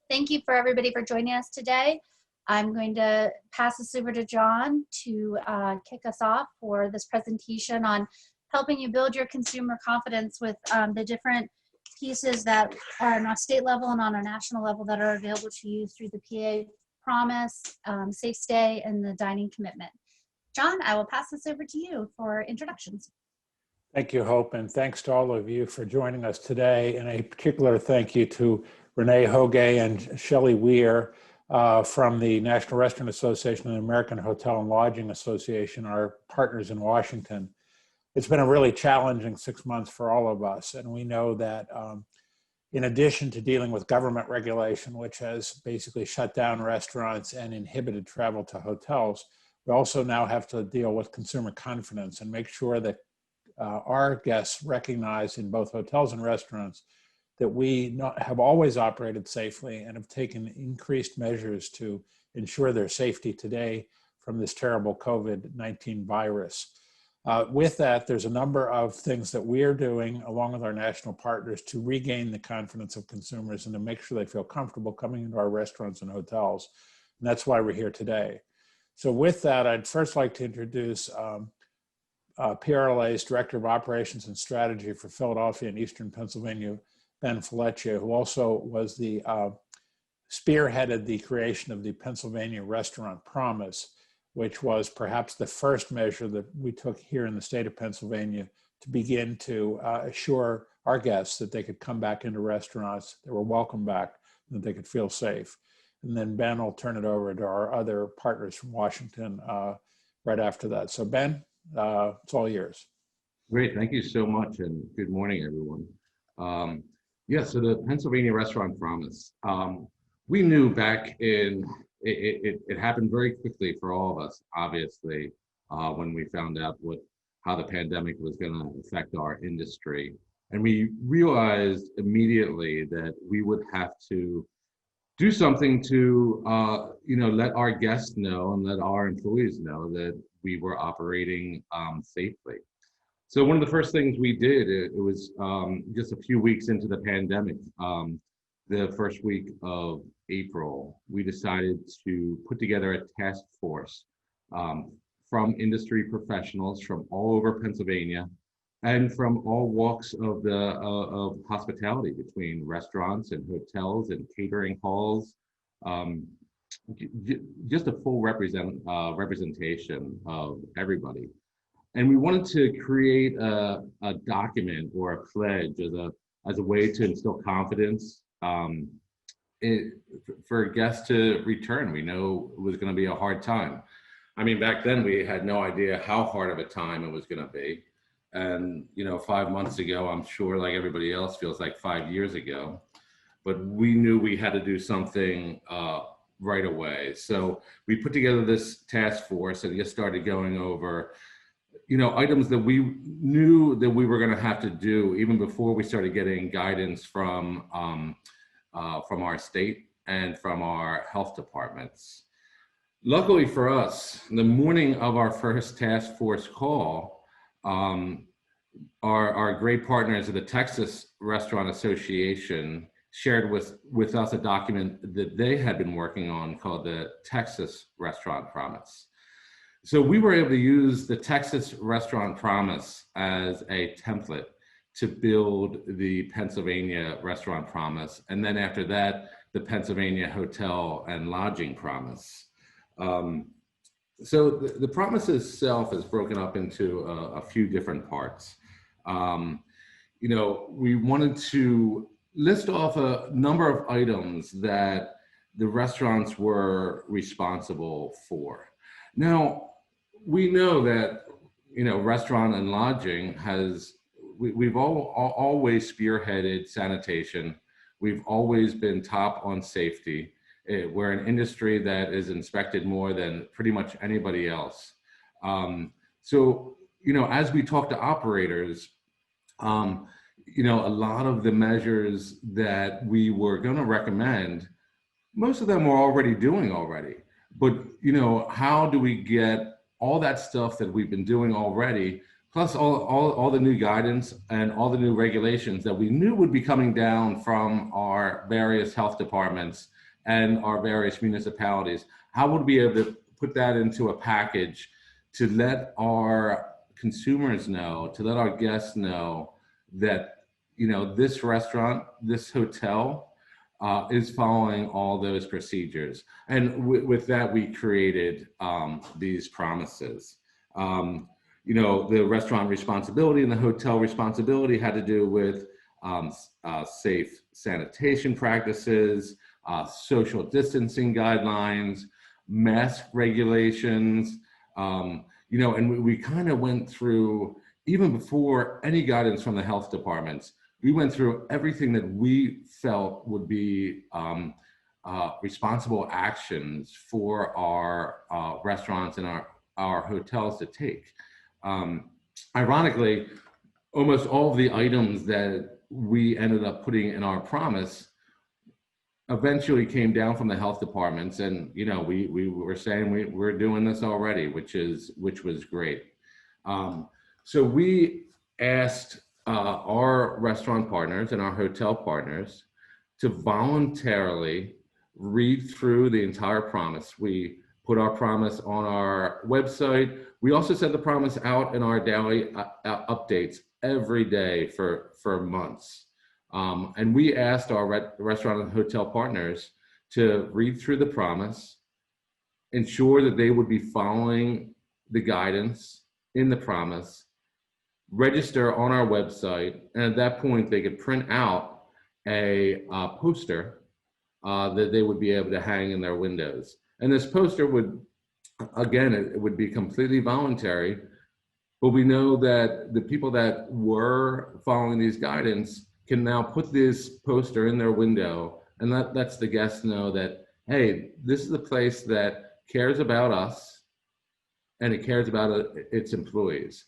Thank you for everybody for joining us today. I'm going to pass this over to John to kick us off for this presentation on helping you build your consumer confidence with the different pieces that are on a state level and on a national level that are available to you through the PA Promise, Safe Stay, and the Dining Commitment. John, I will pass this over to you for introductions. Thank you, Hope, and thanks to all of you for joining us today. And a particular thank you to Renee Hoge and Shelley Weir from the National Restaurant Association and the American Hotel and Lodging Association, our partners in Washington. It's been a really challenging 6 months for all of us, and we know that in addition to dealing with government regulation, which has basically shut down restaurants and inhibited travel to hotels, we also now have to deal with consumer confidence and make sure that our guests recognize in both hotels and restaurants that we have always operated safely and have taken increased measures to ensure their safety today from this terrible COVID-19 virus. With that, there's a number of things that we are doing along with our national partners to regain the confidence of consumers and to make sure they feel comfortable coming into our restaurants and hotels. And that's why we're here today. So with that, I'd first like to introduce PRLA's Director of Operations and Strategy for Philadelphia and Eastern Pennsylvania, Ben Fleccia, who also was the spearheaded the creation of the Pennsylvania Restaurant Promise, which was perhaps the first measure that we took here in the state of Pennsylvania to begin to assure our guests that they could come back into restaurants, they were welcome back, and that they could feel safe. And then Ben will turn it over to our other partners from Washington right after that. So Ben, it's all yours. Great, thank you so much, and good morning, everyone. So the Pennsylvania Restaurant Promise. We knew back in, it happened very quickly for all of us, obviously, when we found out how the pandemic was going to affect our industry. And we realized immediately that we would have to do something to let our guests know and let our employees know that we were operating safely. So one of the first things we did, it was just a few weeks into the pandemic, the first week of April, we decided to put together a task force from industry professionals from all over Pennsylvania and from all walks of hospitality, between restaurants and hotels and catering halls, just a full representation of everybody. And we wanted to create a document or a pledge as a way to instill confidence for guests to return. We know it was going to be a hard time. I mean, back then we had no idea how hard of a time it was going to be. And, 5 months ago, I'm sure like everybody else feels like 5 years ago, but we knew we had to do something right away. So we put together this task force and just started going over items that we knew that we were going to have to do even before we started getting guidance from our state and from our health departments. Luckily for us, the morning of our first task force call, our great partners at the Texas Restaurant Association shared with us a document that they had been working on called the Texas Restaurant Promise. So we were able to use the Texas Restaurant Promise as a template to build the Pennsylvania Restaurant Promise. And then after that, the Pennsylvania Hotel and Lodging Promise. So the promise itself is broken up into a few different parts. We wanted to list off a number of items that the restaurants were responsible for. Now, we know that, restaurant and lodging we've always spearheaded sanitation. We've always been top on safety. We're an industry that is inspected more than pretty much anybody else. So, as we talk to operators, a lot of the measures that we were going to recommend, most of them we're already doing already. But, how do we get all that stuff that we've been doing already, plus all the new guidance and all the new regulations that we knew would be coming down from our various health departments and our various municipalities. How would we be able to put that into a package to let our consumers know, to let our guests know that, you know, this restaurant, this hotel is following all those procedures. And with that, we created these promises. You know, the restaurant responsibility and the hotel responsibility had to do with safe sanitation practices, social distancing guidelines, mask regulations, you know, and we kind of went through, even before any guidance from the health departments, we went through everything that we felt would be responsible actions for our restaurants and our hotels to take. Ironically, almost all of the items that we ended up putting in our promise eventually came down from the health departments, and you know, we were saying we're doing this already, which was great. So we asked our restaurant partners and our hotel partners to voluntarily read through the entire promise. We put our promise on our website. We also sent the promise out in our daily updates every day for months. And we asked our restaurant and hotel partners to read through the promise, ensure that they would be following the guidance in the promise, register on our website, and at that point they could print out a poster that they would be able to hang in their windows. And this poster would, again, it would be completely voluntary, but we know that the people that were following these guidance can now put this poster in their window, and that lets the guests know that, hey, this is a place that cares about us and it cares about its employees.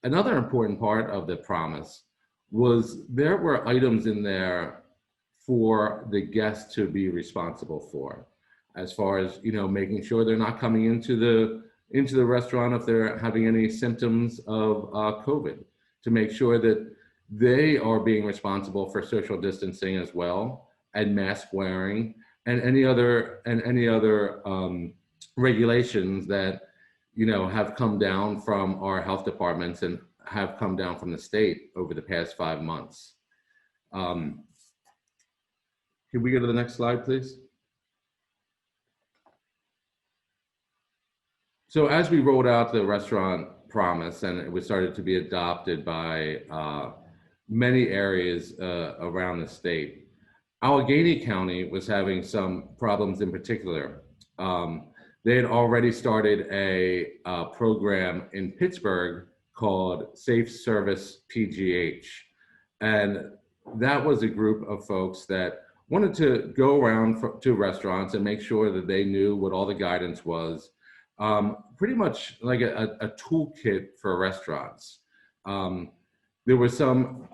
Another important part of the promise was there were items in there for the guests to be responsible for, as far as, you know, making sure they're not coming into the restaurant if they're having any symptoms of COVID, to make sure that they are being responsible for social distancing as well, and mask wearing, and any other regulations that, you know, have come down from our health departments and have come down from the state over the past 5 months. Can we go to the next slide, please? So as we rolled out the restaurant promise and it was started to be adopted by many areas around the state, Allegheny County was having some problems in particular. They had already started a program in Pittsburgh called Safe Service PGH. And that was a group of folks that wanted to go around to restaurants and make sure that they knew what all the guidance was. Pretty much like a toolkit for restaurants. There were some,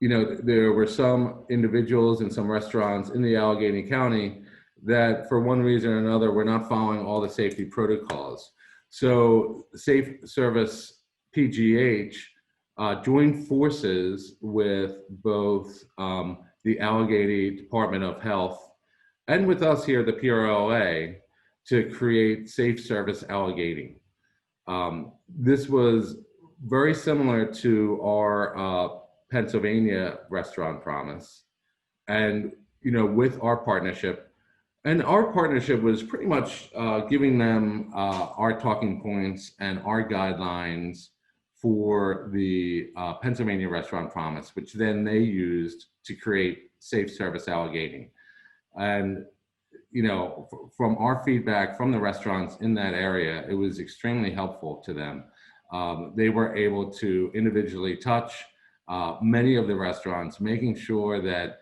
you know, there were some individuals and some restaurants in the Allegheny County that for one reason or another were not following all the safety protocols. So Safe Service PGH joined forces with both the Allegheny Department of Health and with us here, the PRLA, to create Safe Service Allegheny. This was very similar to our Pennsylvania restaurant promise. And, you know, with our partnership, and our partnership was pretty much giving them our talking points and our guidelines for the Pennsylvania restaurant promise, which then they used to create Safe Service Allegheny. And, you know, from our feedback from the restaurants in that area, it was extremely helpful to them. They were able to individually touch many of the restaurants, making sure that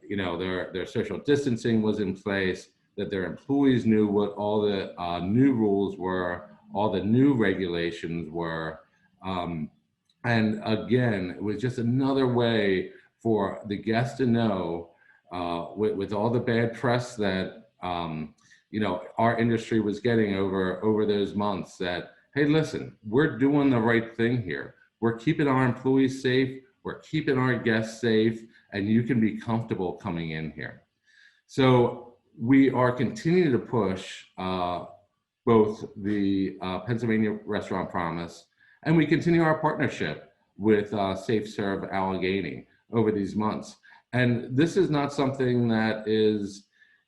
you know, their social distancing was in place, that their employees knew what all the new rules were, all the new regulations were. And again, it was just another way for the guests to know, with all the bad press that you know, our industry was getting over those months, that, hey, listen, we're doing the right thing here. We're keeping our employees safe, we're keeping our guests safe, and you can be comfortable coming in here. So we are continuing to push both the Pennsylvania Restaurant Promise, and we continue our partnership with Safe Serve Allegheny over these months. And this is not something that is,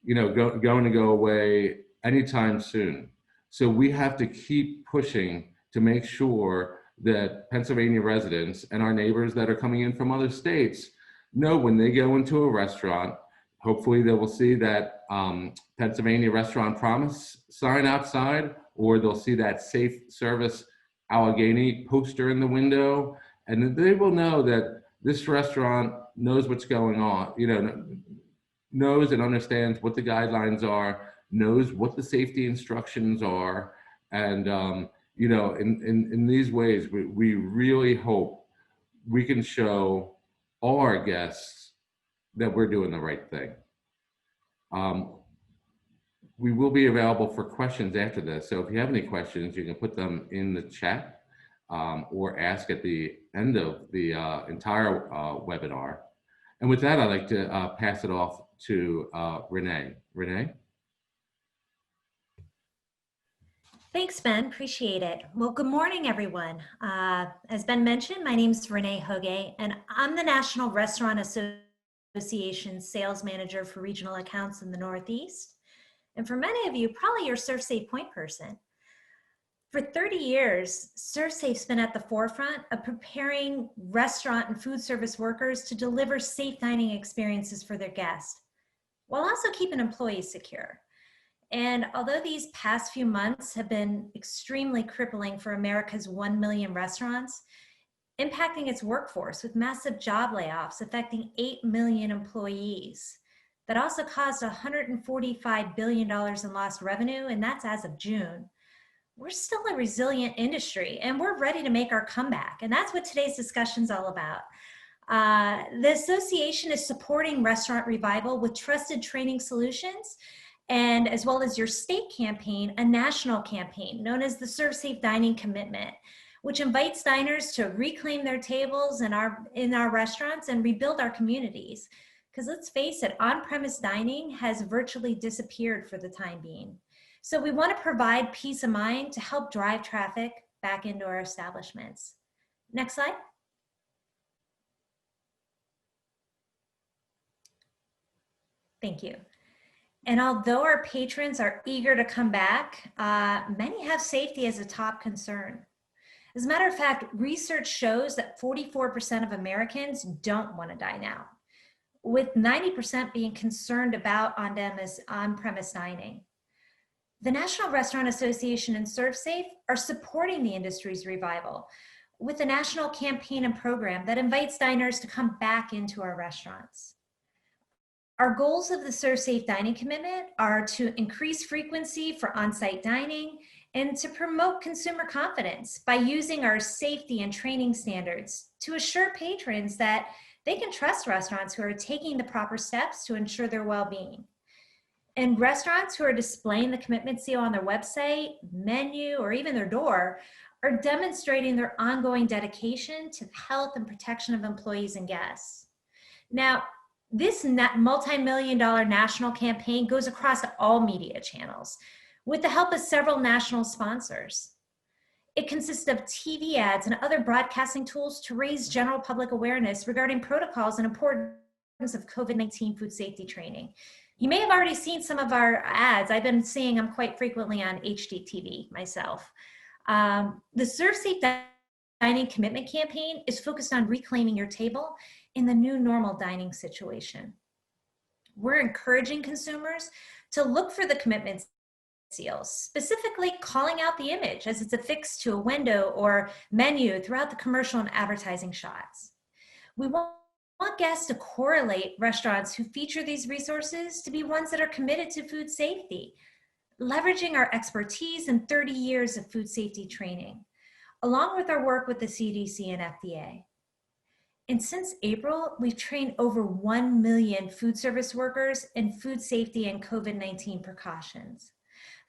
going to go away anytime soon. So we have to keep pushing to make sure that Pennsylvania residents and our neighbors that are coming in from other states know when they go into a restaurant, hopefully they will see that Pennsylvania Restaurant Promise sign outside, or they'll see that Safe Service Allegheny poster in the window, and they will know that this restaurant knows what's going on, knows and understands what the guidelines are, knows what the safety instructions are. And, in these ways, we really hope we can show all our guests that we're doing the right thing. We will be available for questions after this. So if you have any questions, you can put them in the chat or ask at the end of the entire webinar. And with that, I'd like to pass it off to Renee. Renee? Thanks, Ben. Appreciate it. Well, good morning, everyone. As Ben mentioned, my name is Renee Hoge, and I'm the National Restaurant Association Sales Manager for Regional Accounts in the Northeast. And for many of you, probably your ServSafe point person. For 30 years, ServSafe's been at the forefront of preparing restaurant and food service workers to deliver safe dining experiences for their guests, while also keeping employees secure. And although these past few months have been extremely crippling for America's 1 million restaurants, impacting its workforce with massive job layoffs affecting 8 million employees, that also caused $145 billion in lost revenue, and that's as of June. We're still a resilient industry, and we're ready to make our comeback, and that's what today's discussion is all about. The association is supporting restaurant revival with trusted training solutions, and as well as your state campaign, a national campaign known as the ServSafe Dining Commitment, which invites diners to reclaim their tables in our restaurants and rebuild our communities. Because let's face it, on-premise dining has virtually disappeared for the time being. So we want to provide peace of mind to help drive traffic back into our establishments. Next slide. Thank you. And although our patrons are eager to come back, many have safety as a top concern. As a matter of fact, research shows that 44% of Americans don't want to dine out, with 90% being concerned about on-premise dining. The National Restaurant Association and ServSafe are supporting the industry's revival with a national campaign and program that invites diners to come back into our restaurants. Our goals of the ServSafe Dining Commitment are to increase frequency for on-site dining and to promote consumer confidence by using our safety and training standards to assure patrons that they can trust restaurants who are taking the proper steps to ensure their well-being. And restaurants who are displaying the commitment seal on their website, menu, or even their door are demonstrating their ongoing dedication to the health and protection of employees and guests. Now, this multi-million-dollar national campaign goes across all media channels with the help of several national sponsors. It consists of TV ads and other broadcasting tools to raise general public awareness regarding protocols and importance of COVID-19 food safety training. You may have already seen some of our ads. I've been seeing them quite frequently on HGTV myself. The ServSafe Dining Commitment campaign is focused on reclaiming your table in the new normal dining situation. We're encouraging consumers to look for the commitment seals, specifically calling out the image as it's affixed to a window or menu throughout the commercial and advertising shots. We want guests to correlate restaurants who feature these resources to be ones that are committed to food safety, leveraging our expertise and 30 years of food safety training, along with our work with the CDC and FDA. And since April, we've trained over 1 million food service workers in food safety and COVID-19 precautions.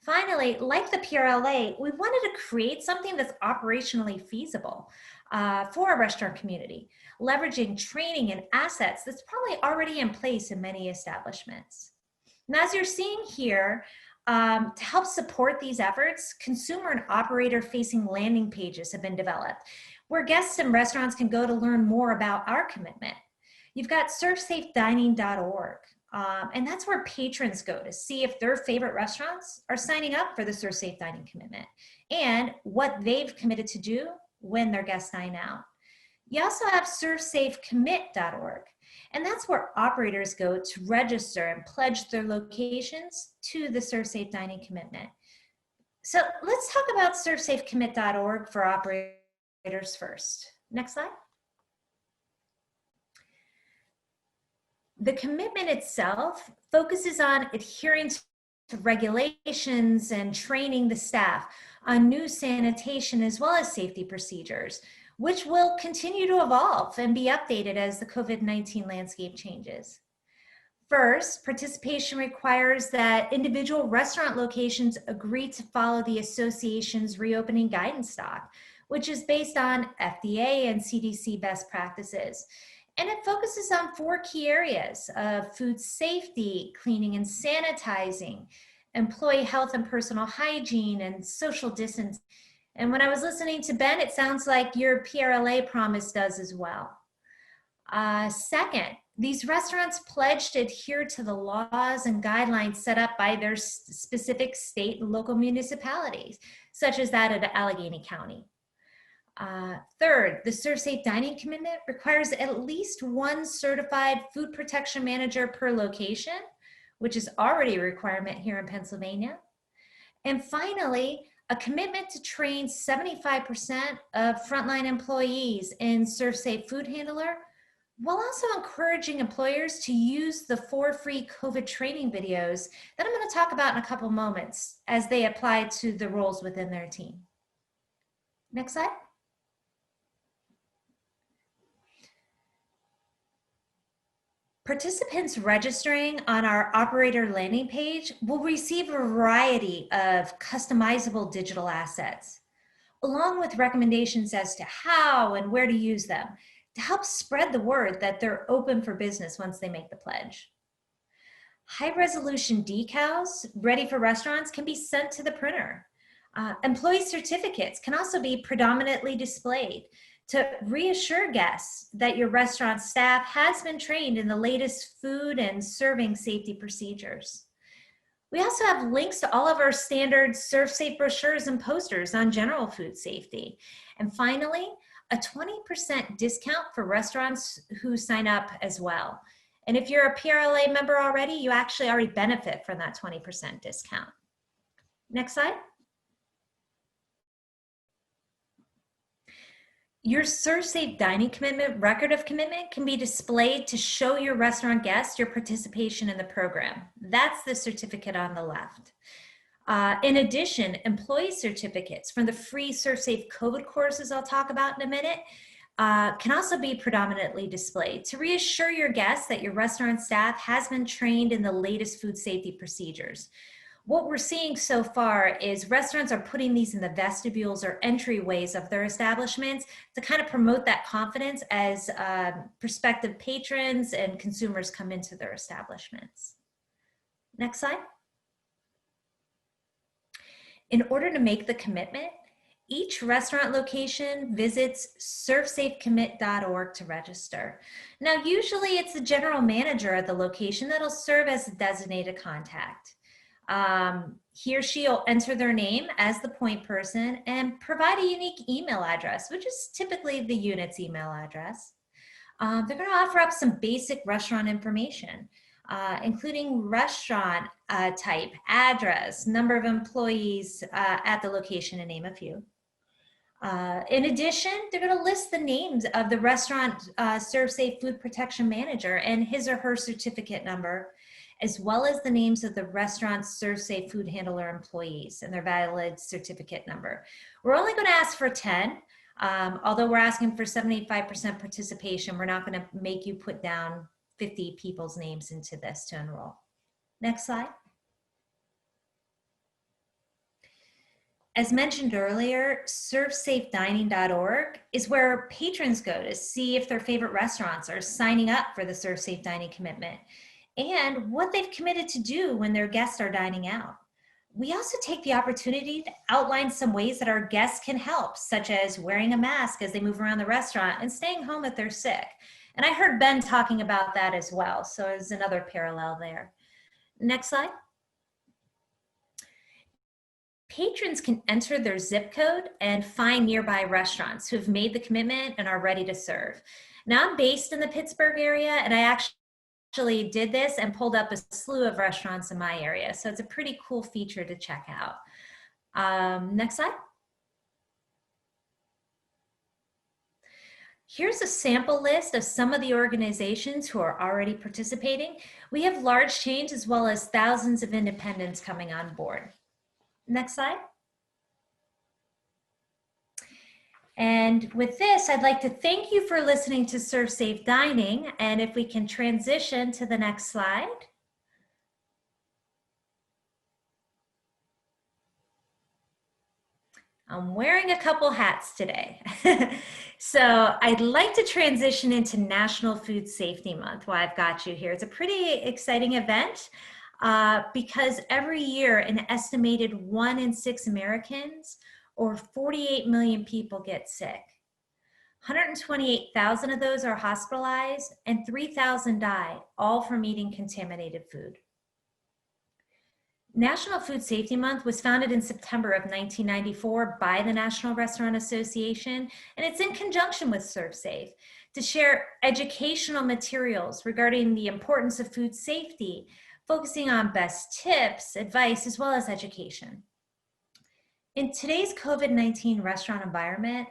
Finally, like the PRLA, we wanted to create something that's operationally feasible for our restaurant community, leveraging training and assets that's probably already in place in many establishments. And as you're seeing here, to help support these efforts, consumer and operator-facing landing pages have been developed, where guests and restaurants can go to learn more about our commitment. You've got ServSafeDining.org, and that's where patrons go to see if their favorite restaurants are signing up for the ServSafe Dining Commitment and what they've committed to do when their guests dine out. You also have ServSafeCommit.org, and that's where operators go to register and pledge their locations to the ServSafe Dining Commitment. So let's talk about ServSafeCommit.org for operators first. Next slide. The commitment itself focuses on adhering to regulations and training the staff on new sanitation as well as safety procedures, which will continue to evolve and be updated as the COVID-19 landscape changes. First, participation requires that individual restaurant locations agree to follow the association's reopening guidance doc, which is based on FDA and CDC best practices. And it focuses on 4 key areas of food safety, cleaning and sanitizing, employee health and personal hygiene, and social distance. And when I was listening to Ben, it sounds like your PRLA promise does as well. Second, these restaurants pledge to adhere to the laws and guidelines set up by their specific state and local municipalities, such as that of Allegheny County. Third, the ServSafe Dining Commitment requires at least 1 certified food protection manager per location, which is already a requirement here in Pennsylvania. And finally, a commitment to train 75% of frontline employees in ServSafe Food Handler, while also encouraging employers to use the 4 free COVID training videos that I'm going to talk about in a couple moments as they apply to the roles within their team. Next slide. Participants registering on our operator landing page will receive a variety of customizable digital assets, along with recommendations as to how and where to use them to help spread the word that they're open for business once they make the pledge. High-resolution decals ready for restaurants can be sent to the printer. Employee certificates can also be predominantly displayed to reassure guests that your restaurant staff has been trained in the latest food and serving safety procedures. We also have links to all of our standard ServSafe brochures and posters on general food safety. And finally, a 20% discount for restaurants who sign up as well. And if you're a PRLA member already, you actually already benefit from that 20% discount. Next slide. Your ServSafe Dining Commitment record of commitment can be displayed to show your restaurant guests your participation in the program. That's the certificate on the left. In addition, employee certificates from the free ServSafe COVID courses I'll talk about in a minute can also be predominantly displayed to reassure your guests that your restaurant staff has been trained in the latest food safety procedures. What we're seeing so far is restaurants are putting these in the vestibules or entryways of their establishments to kind of promote that confidence as prospective patrons and consumers come into their establishments. Next slide. In order to make the commitment, each restaurant location visits ServSafeCommit.org to register. Now, usually it's the general manager at the location that'll serve as the designated contact. He or she will enter their name as the point person and provide a unique email address, which is typically the unit's email address. They're going to offer up some basic restaurant information, including restaurant type, address, number of employees at the location, to name a few. In addition, they're going to list the names of the restaurant ServSafe Food Protection Manager and his or her certificate number, as well as the names of the restaurant's ServSafe Food Handler employees and their valid certificate number. We're only going to ask for 10. Although we're asking for 75% participation, we're not going to make you put down 50 people's names into this to enroll. Next slide. As mentioned earlier, ServSafeDining.org is where patrons go to see if their favorite restaurants are signing up for the ServSafe Dining Commitment and what they've committed to do when their guests are dining out. We also take the opportunity to outline some ways that our guests can help, such as wearing a mask as they move around the restaurant and staying home if they're sick. And I heard Ben talking about that as well, so there's another parallel there. Next slide. Patrons can enter their zip code and find nearby restaurants who have made the commitment and are ready to serve. Now, I'm based in the Pittsburgh area, and I actually did this and pulled up a slew of restaurants in my area. So it's a pretty cool feature to check out. Next slide. Here's a sample list of some of the organizations who are already participating. We have large chains as well as thousands of independents coming on board. Next slide. And with this, I'd like to thank you for listening to ServSafe Dining. And if we can transition to the next slide. I'm wearing a couple hats today. So I'd like to transition into National Food Safety Month while I've got you here. It's a pretty exciting event. Because every year an estimated 1 in 6 Americans or 48 million people get sick. 128,000 of those are hospitalized and 3,000 die, all from eating contaminated food. National Food Safety Month was founded in September of 1994 by the National Restaurant Association, and it's in conjunction with ServSafe to share educational materials regarding the importance of food safety, focusing on best tips, advice, as well as education. In today's COVID-19 restaurant environment,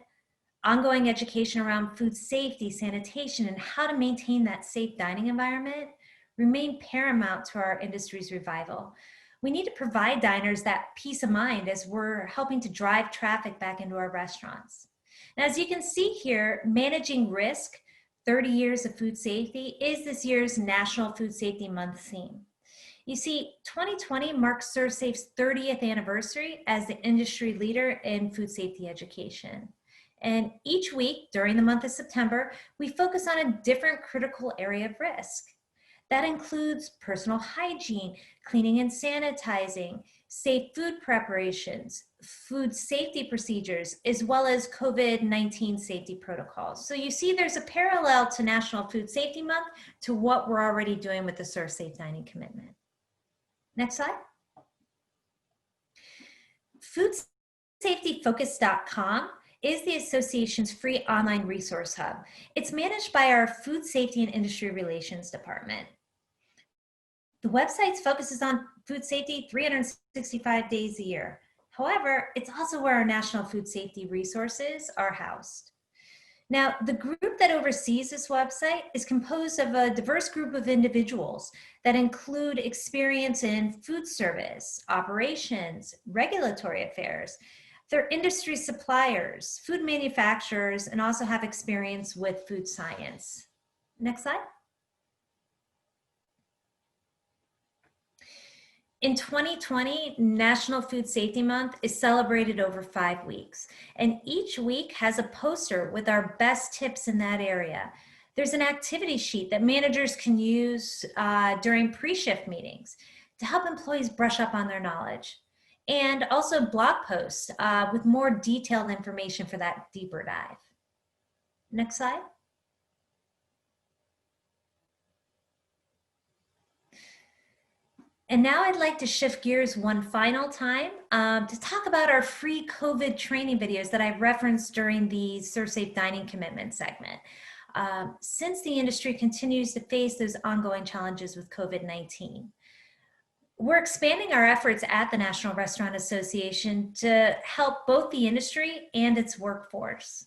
ongoing education around food safety, sanitation, and how to maintain that safe dining environment remain paramount to our industry's revival. We need to provide diners that peace of mind as we're helping to drive traffic back into our restaurants. And as you can see here, managing risk, 30 years of food safety is this year's National Food Safety Month theme. You see, 2020 marks ServSafe's 30th anniversary as the industry leader in food safety education. And each week during the month of September, we focus on a different critical area of risk. That includes personal hygiene, cleaning and sanitizing, safe food preparations, food safety procedures, as well as COVID-19 safety protocols. So you see there's a parallel to National Food Safety Month to what we're already doing with the ServSafe Dining Commitment. Next slide. FoodSafetyFocus.com is the association's free online resource hub. It's managed by our Food Safety and Industry Relations Department. The website focuses on food safety 365 days a year. However, it's also where our national food safety resources are housed. Now, the group that oversees this website is composed of a diverse group of individuals that include experience in food service, operations, regulatory affairs. They're industry suppliers, food manufacturers, and also have experience with food science. Next slide. In 2020, National Food Safety Month is celebrated over 5 weeks, and each week has a poster with our best tips in that area. There's an activity sheet that managers can use during pre-shift meetings to help employees brush up on their knowledge, and also blog posts with more detailed information for that deeper dive. Next slide. And now I'd like to shift gears one final time to talk about our free COVID training videos that I referenced during the ServSafe Dining Commitment segment. Since the industry continues to face those ongoing challenges with COVID-19, we're expanding our efforts at the National Restaurant Association to help both the industry and its workforce.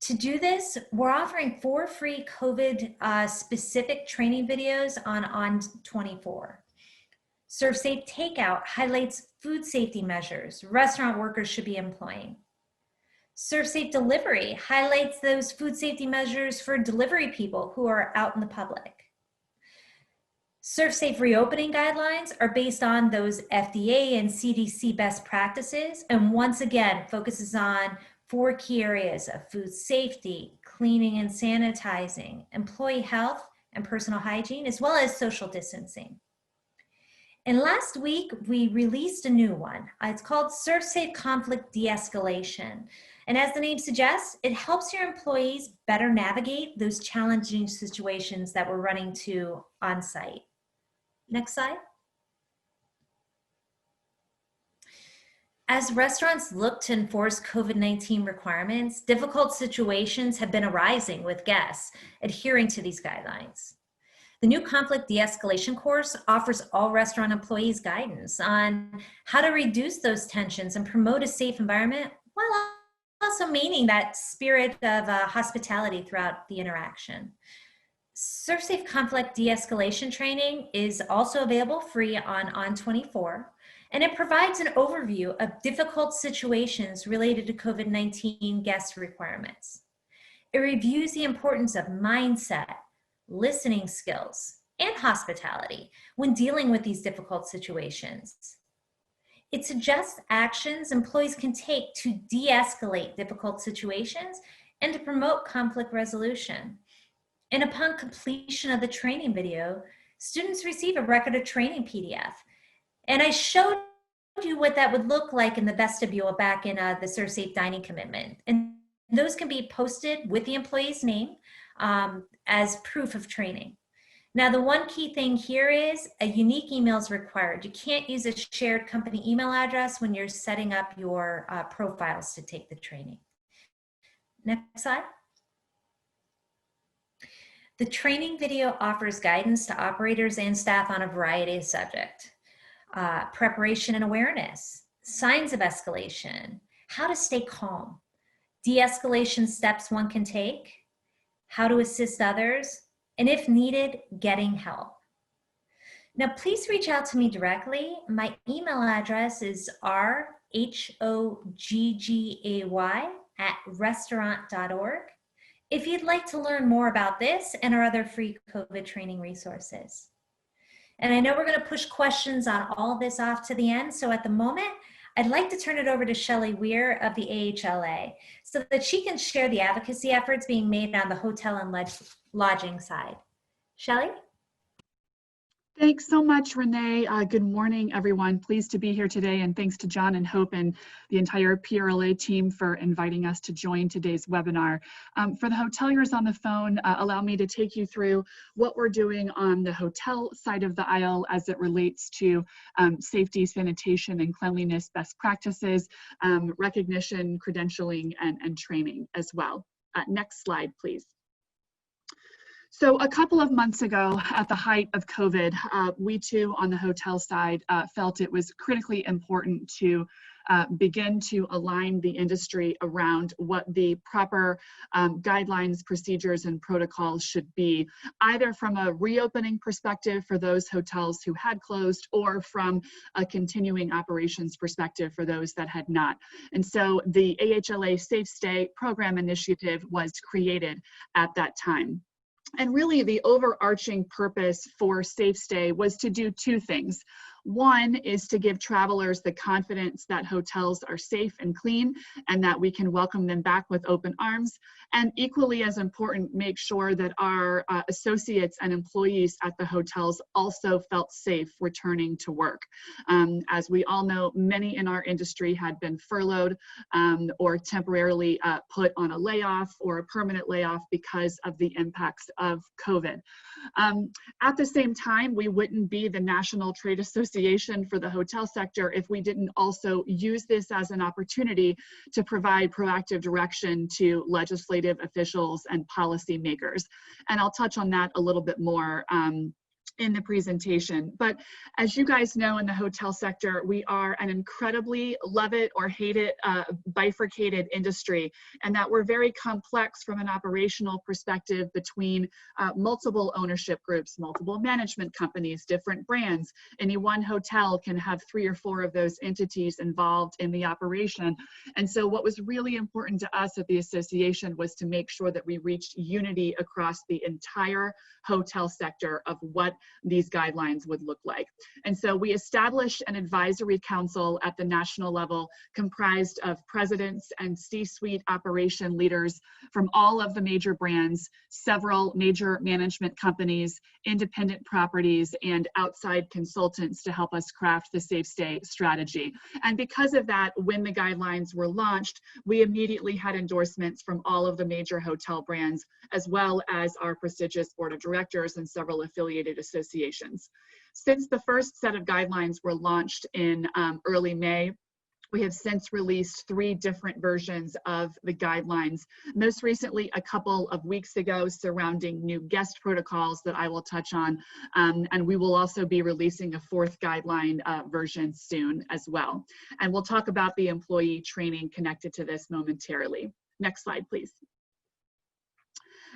To do this, we're offering 4 free COVID specific training videos on On24. ServSafe Takeout highlights food safety measures restaurant workers should be employing. ServSafe Delivery highlights those food safety measures for delivery people who are out in the public. ServSafe reopening guidelines are based on those FDA and CDC best practices, and once again focuses on 4 key areas of food safety, cleaning and sanitizing, employee health and personal hygiene, as well as social distancing. And last week, we released a new one. It's called ServSafe Conflict De-Escalation. And as the name suggests, it helps your employees better navigate those challenging situations that we're running to on site. Next slide. As restaurants look to enforce COVID-19 requirements, difficult situations have been arising with guests adhering to these guidelines. The new conflict de-escalation course offers all restaurant employees guidance on how to reduce those tensions and promote a safe environment while also maintaining that spirit of hospitality throughout the interaction. ServSafe conflict de-escalation training is also available free on On24, and it provides an overview of difficult situations related to COVID-19 guest requirements. It reviews the importance of mindset, listening skills, and hospitality when dealing with these difficult situations. It suggests actions employees can take to de-escalate difficult situations and to promote conflict resolution. And upon completion of the training video, students receive a record of training PDF. And I showed you what that would look like in the vestibule back in the ServSafe Dining Commitment. And those can be posted with the employee's name as proof of training. Now, the one key thing here is a unique email is required. You can't use a shared company email address when you're setting up your profiles to take the training. Next slide. The training video offers guidance to operators and staff on a variety of subjects. Preparation and awareness, signs of escalation, how to stay calm, de-escalation steps one can take, how to assist others, and if needed, getting help. Now, please reach out to me directly. My email address is rhoggay@restaurant.org if you'd like to learn more about this and our other free COVID training resources. And I know we're going to push questions on all of this off to the end. So at the moment, I'd like to turn it over to Shelley Weir of the AHLA so that she can share the advocacy efforts being made on the hotel and lodging side. Shelley? Thanks so much, Renee. Good morning, everyone. Pleased to be here today, and thanks to John and Hope and the entire PRLA team for inviting us to join today's webinar. For the hoteliers on the phone, allow me to take you through what we're doing on the hotel side of the aisle as it relates to safety, sanitation, and cleanliness best practices, recognition, credentialing, and training as well. Next slide, please. So a couple of months ago, at the height of COVID, we too on the hotel side felt it was critically important to begin to align the industry around what the proper guidelines, procedures, and protocols should be, either from a reopening perspective for those hotels who had closed or from a continuing operations perspective for those that had not. And so the AHLA Safe Stay program initiative was created at that time. And really the overarching purpose for Safe Stay was to do two things. One is to give travelers the confidence that hotels are safe and clean and that we can welcome them back with open arms. And equally as important, make sure that our associates and employees at the hotels also felt safe returning to work. As we all know, many in our industry had been furloughed or temporarily put on a layoff or a permanent layoff because of the impacts of COVID. At the same time, we wouldn't be the National Trade Association for the hotel sector if we didn't also use this as an opportunity to provide proactive direction to legislative officials and policymakers. And I'll touch on that a little bit more in the presentation. But as you guys know, in the hotel sector, we are an incredibly love it or hate it bifurcated industry, and that we're very complex from an operational perspective between multiple ownership groups, multiple management companies, different brands. Any one hotel can have 3 or 4 of those entities involved in the operation. And so what was really important to us at the association was to make sure that we reached unity across the entire hotel sector of what these guidelines would look like. And so we established an advisory council at the national level comprised of presidents and C-suite operation leaders from all of the major brands, several major management companies, independent properties, and outside consultants to help us craft the Safe Stay strategy. And because of that, when the guidelines were launched, we immediately had endorsements from all of the major hotel brands, as well as our prestigious board of directors and several affiliated associations. Since the first set of guidelines were launched in early May, we have since released 3 different versions of the guidelines, most recently a couple of weeks ago surrounding new guest protocols that I will touch on, and we will also be releasing a 4th guideline version soon as well. And we'll talk about the employee training connected to this momentarily. Next slide, please.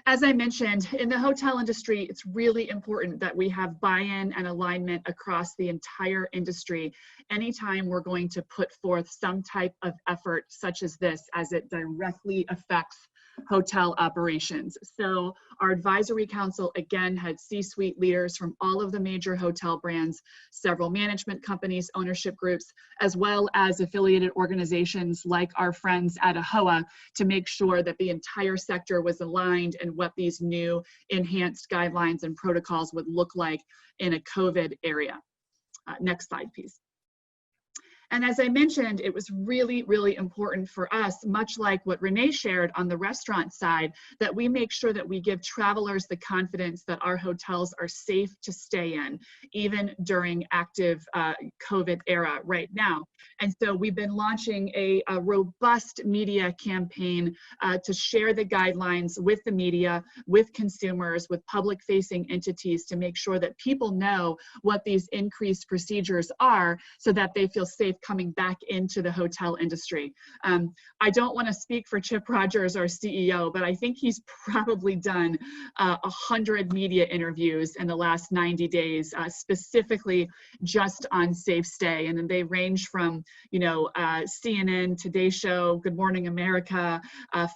As I mentioned, in the hotel industry, it's really important that we have buy-in and alignment across the entire industry anytime we're going to put forth some type of effort such as this, as it directly affects hotel operations. So our advisory council, again, had C-suite leaders from all of the major hotel brands, several management companies, ownership groups, as well as affiliated organizations like our friends at AHLA to make sure that the entire sector was aligned in what these new enhanced guidelines and protocols would look like in a COVID area. Next slide, please. And as I mentioned, it was really, really important for us, much like what Renee shared on the restaurant side, that we make sure that we give travelers the confidence that our hotels are safe to stay in, even during active COVID era right now. And so we've been launching a robust media campaign to share the guidelines with the media, with consumers, with public-facing entities to make sure that people know what these increased procedures are so that they feel safe coming back into the hotel industry. I don't want to speak for Chip Rogers, our CEO, but I think he's probably done 100 media interviews in the last 90 days, specifically just on Safe Stay. And then they range from, you know, CNN, Today Show, Good Morning America,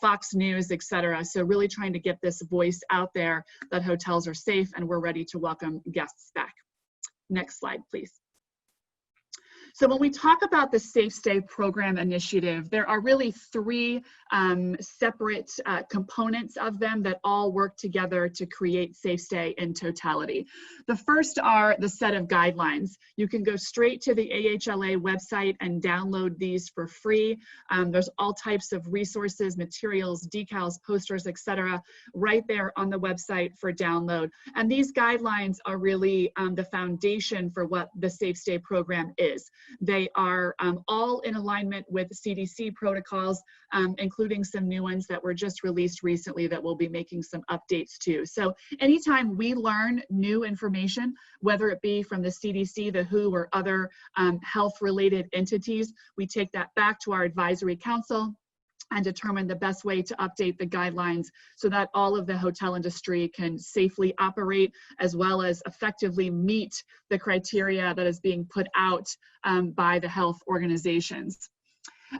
Fox News, etc. So really trying to get this voice out there that hotels are safe and we're ready to welcome guests back. Next slide, please. So when we talk about the Safe Stay program initiative, there are really 3 separate components of them that all work together to create Safe Stay in totality. The first are the set of guidelines. You can go straight to the AHLA website and download these for free. There's all types of resources, materials, decals, posters, etc., right there on the website for download. And these guidelines are really the foundation for what the Safe Stay program is. They are all in alignment with CDC protocols, including some new ones that were just released recently that we'll be making some updates to. So anytime we learn new information, whether it be from the CDC, the WHO, or other health-related entities, we take that back to our advisory council and determine the best way to update the guidelines so that all of the hotel industry can safely operate as well as effectively meet the criteria that is being put out by the health organizations.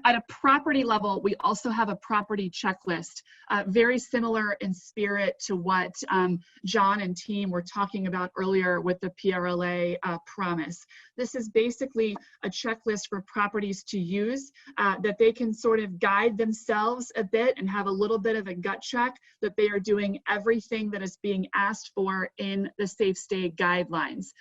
At a property level, we also have a property checklist, very similar in spirit to what John and team were talking about earlier with the PRLA promise. This is basically a checklist for properties to use that they can sort of guide themselves a bit and have a little bit of a gut check that they are doing everything that is being asked for in the Safe Stay guidelines.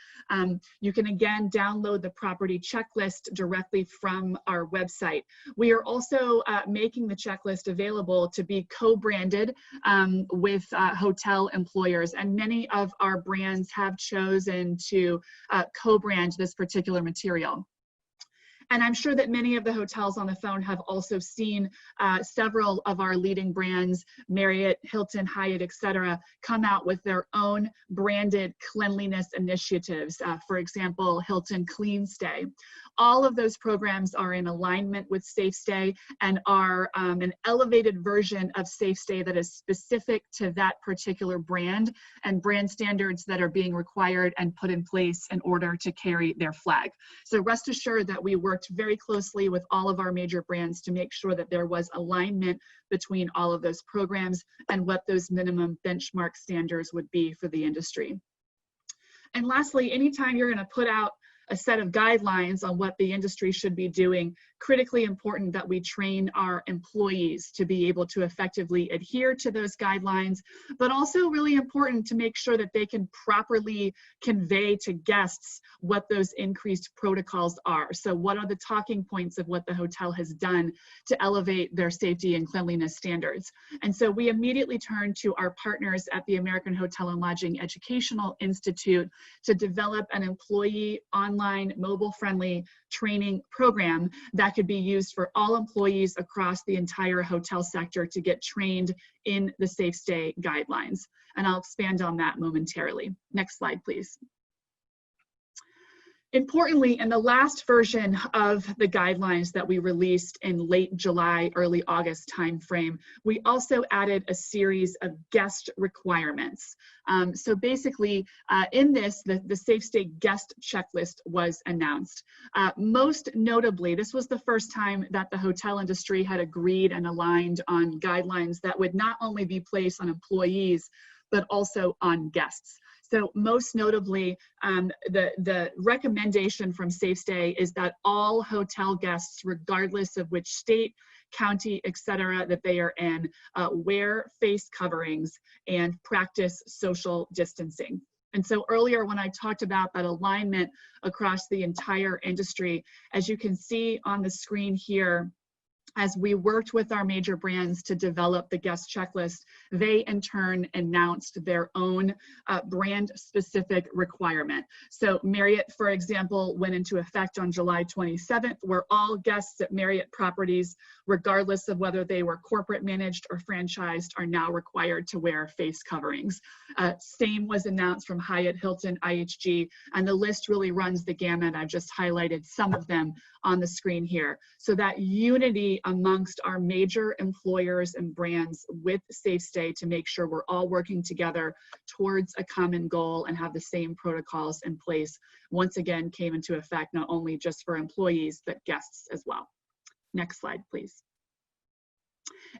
You can again download the property checklist directly from our website. We are also making the checklist available to be co-branded with hotel employers, and many of our brands have chosen to co-brand this particular material. And I'm sure that many of the hotels on the phone have also seen several of our leading brands, Marriott, Hilton, Hyatt, etc., come out with their own branded cleanliness initiatives. For example, Hilton Clean Stay. All of those programs are in alignment with Safe Stay and are an elevated version of Safe Stay that is specific to that particular brand and brand standards that are being required and put in place in order to carry their flag. So rest assured that we worked very closely with all of our major brands to make sure that there was alignment between all of those programs and what those minimum benchmark standards would be for the industry. And lastly, anytime you're going to put out a set of guidelines on what the industry should be doing, critically important that we train our employees to be able to effectively adhere to those guidelines, but also really important to make sure that they can properly convey to guests what those increased protocols are. So what are the talking points of what the hotel has done to elevate their safety and cleanliness standards? And so we immediately turned to our partners at the American Hotel and Lodging Educational Institute to develop an employee online mobile-friendly training program that could be used for all employees across the entire hotel sector to get trained in the Safe Stay guidelines. And I'll expand on that momentarily. Next slide, please. Importantly, in the last version of the guidelines that we released in late July, early August timeframe, we also added a series of guest requirements. So basically, in this, the Safe Stay guest checklist was announced. Most notably, this was the first time that the hotel industry had agreed and aligned on guidelines that would not only be placed on employees, but also on guests. So most notably, the recommendation from Safe Stay is that all hotel guests, regardless of which state, county, et cetera, that they are in, wear face coverings and practice social distancing. And so earlier when I talked about that alignment across the entire industry, as you can see on the screen here, as we worked with our major brands to develop the guest checklist, they in turn announced their own brand-specific requirement. So Marriott, for example, went into effect on July 27th, where all guests at Marriott properties, regardless of whether they were corporate managed or franchised, are now required to wear face coverings. Same was announced from Hyatt, Hilton, IHG, and the list really runs the gamut. I've just highlighted some of them on the screen here. So that unity amongst our major employers and brands with Safe Stay to make sure we're all working together towards a common goal and have the same protocols in place, once again came into effect not only just for employees, but guests as well. Next slide, please.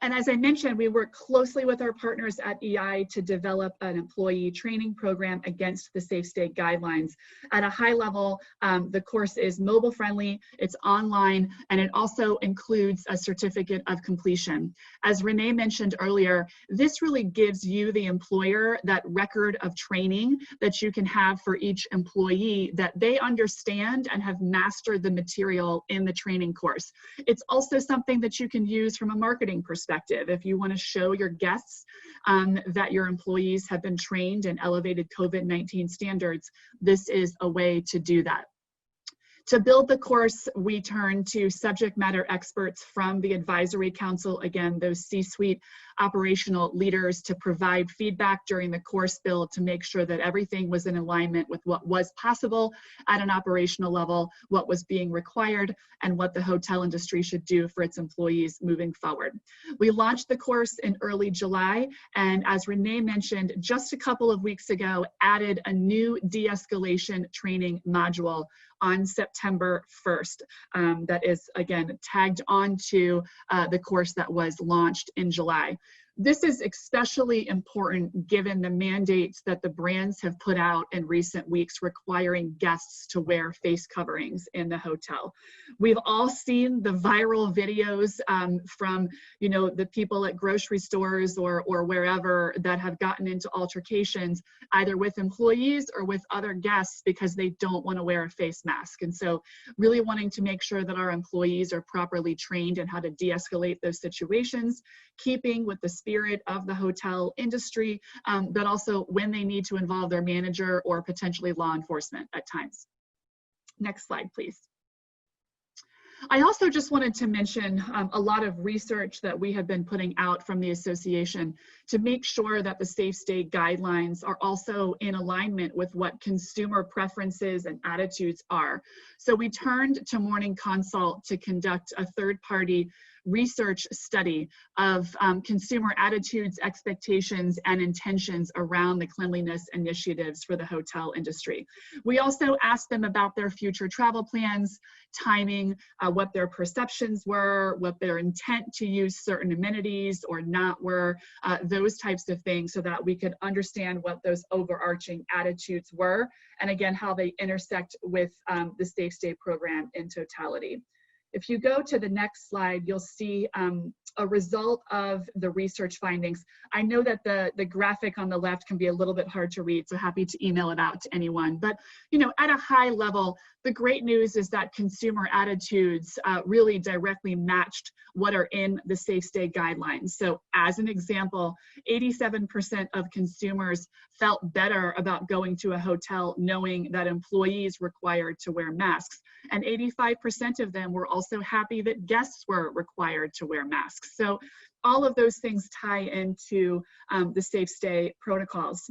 And as I mentioned, we work closely with our partners at EI to develop an employee training program against the Safe Stay guidelines. At a high level, the course is mobile friendly, it's online, and it also includes a certificate of completion. As Renee mentioned earlier, this really gives you, the employer, that record of training that you can have for each employee, that they understand and have mastered the material in the training course. It's also something that you can use from a marketing perspective. If you want to show your guests that your employees have been trained in elevated COVID-19 standards, this is a way to do that. To build the course, we turn to subject matter experts from the advisory council, again, those C-suite operational leaders, to provide feedback during the course build to make sure that everything was in alignment with what was possible at an operational level, what was being required, and what the hotel industry should do for its employees moving forward. We launched the course in early July, and as Renee mentioned, just a couple of weeks ago, added a new de-escalation training module on September 1st. That is, again, tagged onto the course that was launched in July. This is especially important given the mandates that the brands have put out in recent weeks requiring guests to wear face coverings in the hotel. We've all seen the viral videos from, you know, the people at grocery stores or wherever that have gotten into altercations either with employees or with other guests because they don't want to wear a face mask. And so really wanting to make sure that our employees are properly trained in how to de-escalate those situations, keeping with the spirit of the hotel industry, but also when they need to involve their manager or potentially law enforcement at times. Next slide, please. I also just wanted to mention a lot of research that we have been putting out from the association to make sure that the Safe Stay guidelines are also in alignment with what consumer preferences and attitudes are. So we turned to Morning Consult to conduct a third-party research study of consumer attitudes, expectations, and intentions around the cleanliness initiatives for the hotel industry. We also asked them about their future travel plans, timing, what their perceptions were, what their intent to use certain amenities or not were, those types of things, so that we could understand what those overarching attitudes were, and again, how they intersect with the Safe Stay program in totality. If you go to the next slide, you'll see a result of the research findings. I know that the graphic on the left can be a little bit hard to read, so happy to email it out to anyone. But at a high level, the great news is that consumer attitudes really directly matched what are in the Safe Stay guidelines. So as an example, 87% of consumers felt better about going to a hotel knowing that employees required to wear masks. And 85% of them were also happy that guests were required to wear masks. So all of those things tie into the Safe Stay protocols.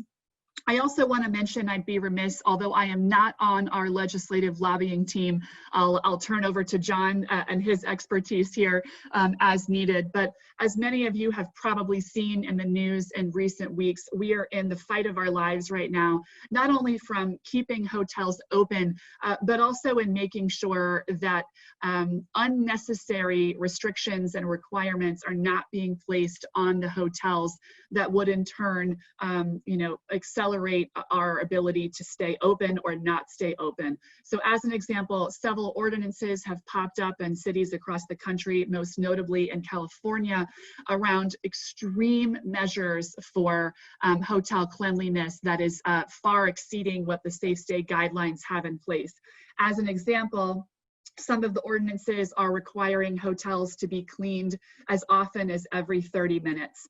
I also want to mention, I'd be remiss, although I am not on our legislative lobbying team, I'll turn over to John and his expertise here as needed. But as many of you have probably seen in the news in recent weeks, we are in the fight of our lives right now, not only from keeping hotels open, but also in making sure that unnecessary restrictions and requirements are not being placed on the hotels that would in turn, accelerate our ability to stay open or not stay open. So as an example, several ordinances have popped up in cities across the country, most notably in California, around extreme measures for hotel cleanliness that is far exceeding what the Safe Stay guidelines have in place. As an example, some of the ordinances are requiring hotels to be cleaned as often as every 30 minutes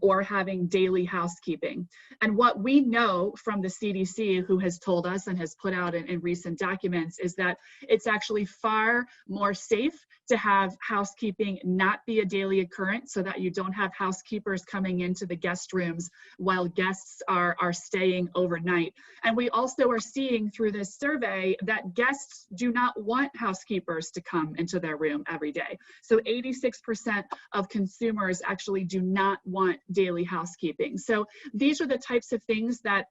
or having daily housekeeping. And what we know from the CDC, who has told us and has put out in recent documents, is that it's actually far more safe to have housekeeping not be a daily occurrence, so that you don't have housekeepers coming into the guest rooms while guests are staying overnight. And we also are seeing through this survey that guests do not want housekeepers to come into their room every day. So 86% of consumers actually do not want daily housekeeping. So these are the types of things that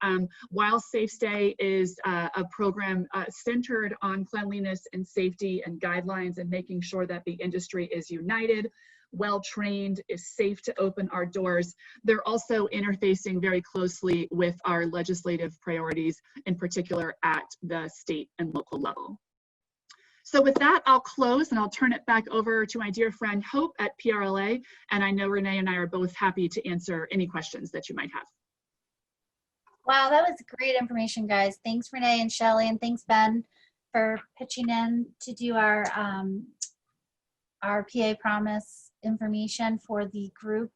while Safe Stay is a program centered on cleanliness and safety and guidelines and making sure that the industry is united, well-trained, is safe to open our doors, they're also interfacing very closely with our legislative priorities, in particular at the state and local level. So with that, I'll close and I'll turn it back over to my dear friend Hope at PRLA. And I know Renee and I are both happy to answer any questions that you might have. Wow, that was great information, guys. Thanks, Renee and Shelley, and thanks, Ben, for pitching in to do our PA Promise information for the group.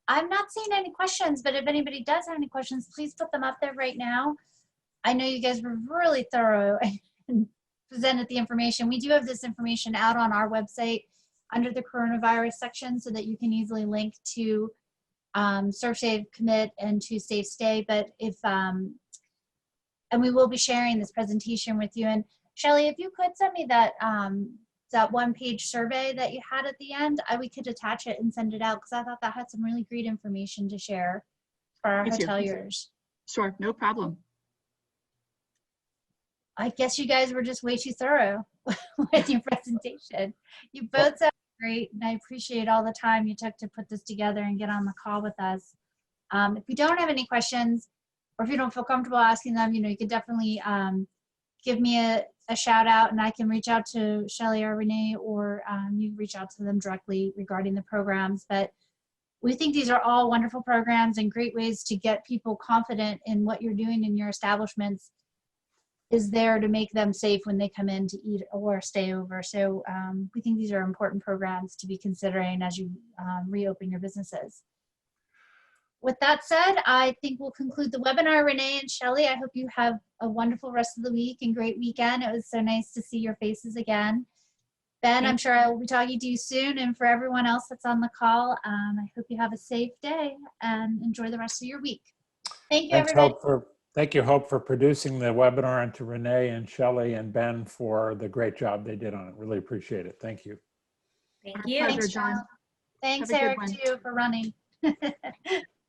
I'm not seeing any questions, but if anybody does have any questions, please put them up there right now. I know you guys were really thorough and presented the information. We do have this information out on our website under the coronavirus section so that you can easily link to ServSafe Commit and to Safe Stay. But if, and we will be sharing this presentation with you. And Shelley, if you could send me that that one-page survey that you had at the end, we could attach it and send it out, because I thought that had some really great information to share for our hoteliers. Sure, no problem. I guess you guys were just way too thorough with your presentation. You both sound great, and I appreciate all the time you took to put this together and get on the call with us. If you don't have any questions, or if you don't feel comfortable asking them, you can definitely give me a shout out, and I can reach out to Shelley or Renee, or you reach out to them directly regarding the programs. But we think these are all wonderful programs and great ways to get people confident in what you're doing in your establishments is there to make them safe when they come in to eat or stay over. So we think these are important programs to be considering as you reopen your businesses. With that said, I think we'll conclude the webinar. Renee and Shelley, I hope you have a wonderful rest of the week and great weekend. It was so nice to see your faces again. Ben, I'm sure I will be talking to you soon. And for everyone else that's on the call, I hope you have a safe day and enjoy the rest of your week. Thank you, everybody. Thank you, Hope, for producing the webinar, and to Renee and Shelley and Ben for the great job they did on it. Really appreciate it. Thank you. Thank Our you. pleasure, Thanks, John. Thanks, Have a good Eric, one. too, for running.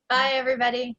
Bye, everybody.